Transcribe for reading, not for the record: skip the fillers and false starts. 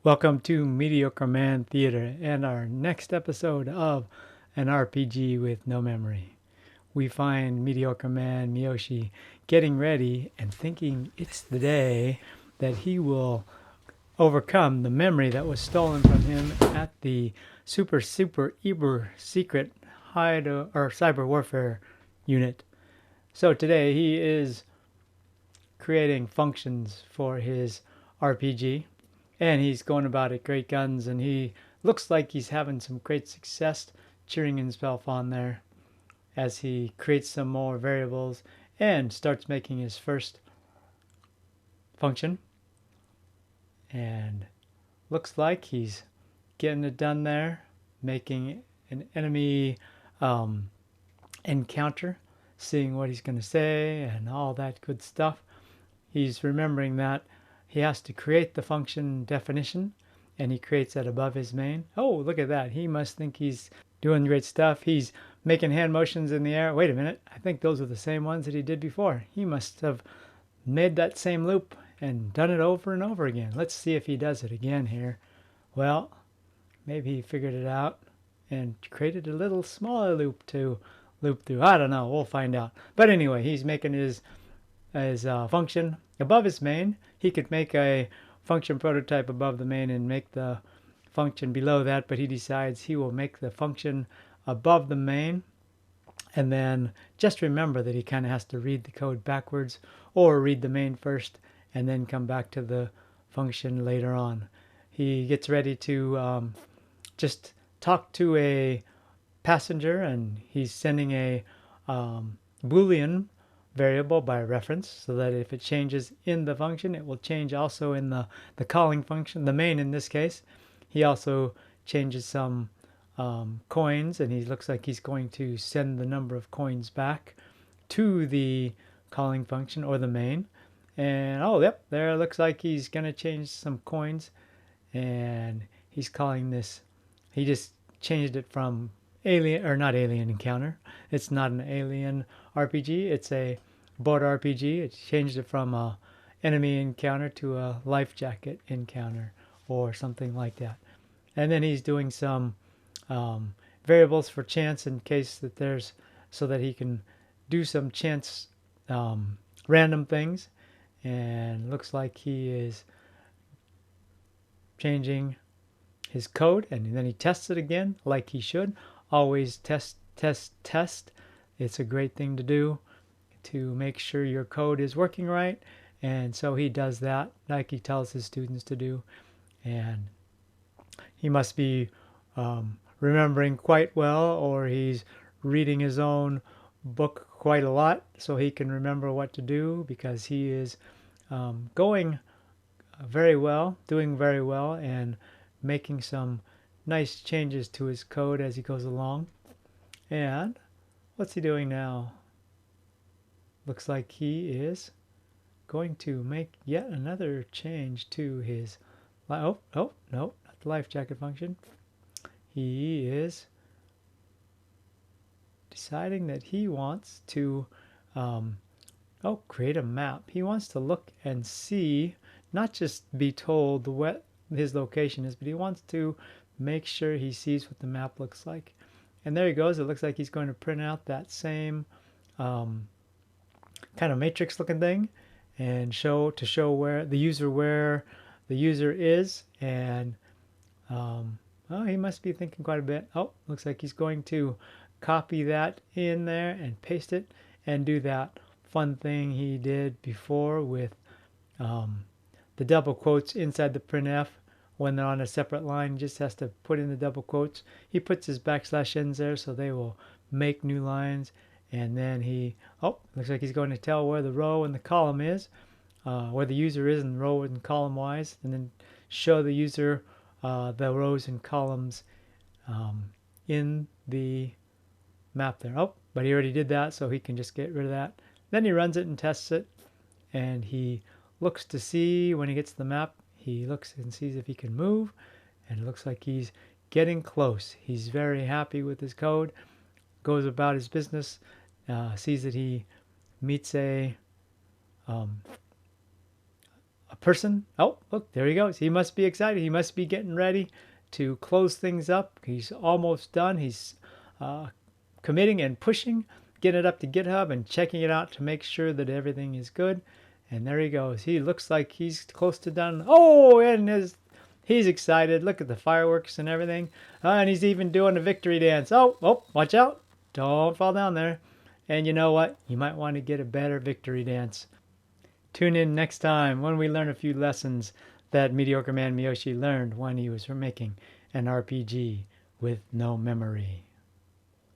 Welcome to Mediocre Man Theater and our next episode of an RPG with no memory. We find Mediocre Man Miyoshi getting ready and thinking it's the day that he will overcome the memory that was stolen from him at the super uber secret hide or cyber warfare unit. So today he is creating functions for his RPG, and he's going about it great guns, and he looks like he's having some great success cheering himself on there as he creates some more variables and starts making his first function, and looks like he's getting it done there, making an enemy encounter, seeing what he's going to say and all that good stuff. He's remembering that he has to create the function definition, and he creates that above his main. Oh, look at that. He must think he's doing great stuff. He's making hand motions in the air. Wait a minute. I think those are the same ones that he did before. He must have made that same loop and done it over and over again. Let's see if he does it again here. Well, maybe he figured it out and created a little smaller loop to loop through. I don't know. We'll find out. But anyway, he's making his function above his main. He could make a function prototype above the main and make the function below that, but he decides he will make the function above the main. And then just remember that he kind of has to read the code backwards, or read the main first and then come back to the function later on. He gets ready to just talk to a passenger, and he's sending a Boolean variable by reference, so that if it changes in the function, it will change also in the calling function, the main in this case. He also changes some coins, and he looks like he's going to send the number of coins back to the calling function or the main. And oh, yep, there looks like he's going to change some coins, and he's calling this, he just changed it from alien, or not alien encounter. It's not an alien RPG. It's a board RPG. It changed it from a enemy encounter to a life jacket encounter or something like that. And then he's doing some variables for chance in case that there's, so that he can do some chance random things. And looks like he is changing his code, and then he tests it again like he should. Always test, test, test. It's a great thing to do to make sure your code is working right. And so he does that like he tells his students to do. And he must be remembering quite well, or he's reading his own book quite a lot so he can remember what to do, because he is going very well, doing very well, and making some nice changes to his code as he goes along. And what's he doing now? Looks like he is going to make yet another change to his no, not the life jacket function. He is deciding that he wants to create a map. He wants to look and see, not just be told what his location is, but he wants to make sure he sees what the map looks like. And there he goes. It looks like he's going to print out that same kind of matrix looking thing, and show where the user is. And he must be thinking quite a bit. Oh, looks like he's going to copy that in there and paste it and do that fun thing he did before with the double quotes inside the printf. When they're on a separate line, he just has to put in the double quotes. He puts his backslash ins there so they will make new lines. And then he, looks like he's going to tell where the row and the column is, where the user is in row and column wise, and then show the user the rows and columns in the map there. But he already did that, so he can just get rid of that. Then he runs it and tests it, and he looks to see when he gets the map. He looks and sees if he can move, and it looks like he's getting close. He's very happy with his code, goes about his business, sees that he meets a a person. Oh, look, there he goes. He must be excited. He must be getting ready to close things up. He's almost done. He's committing and pushing, getting it up to GitHub and checking it out to make sure that everything is good. And there he goes. He looks like he's close to done. Oh, and he's excited. Look at the fireworks and everything. And he's even doing a victory dance. Oh, watch out. Don't fall down there. And you know what? You might want to get a better victory dance. Tune in next time when we learn a few lessons that Mediocre Man Miyoshi learned when he was making an RPG with no memory.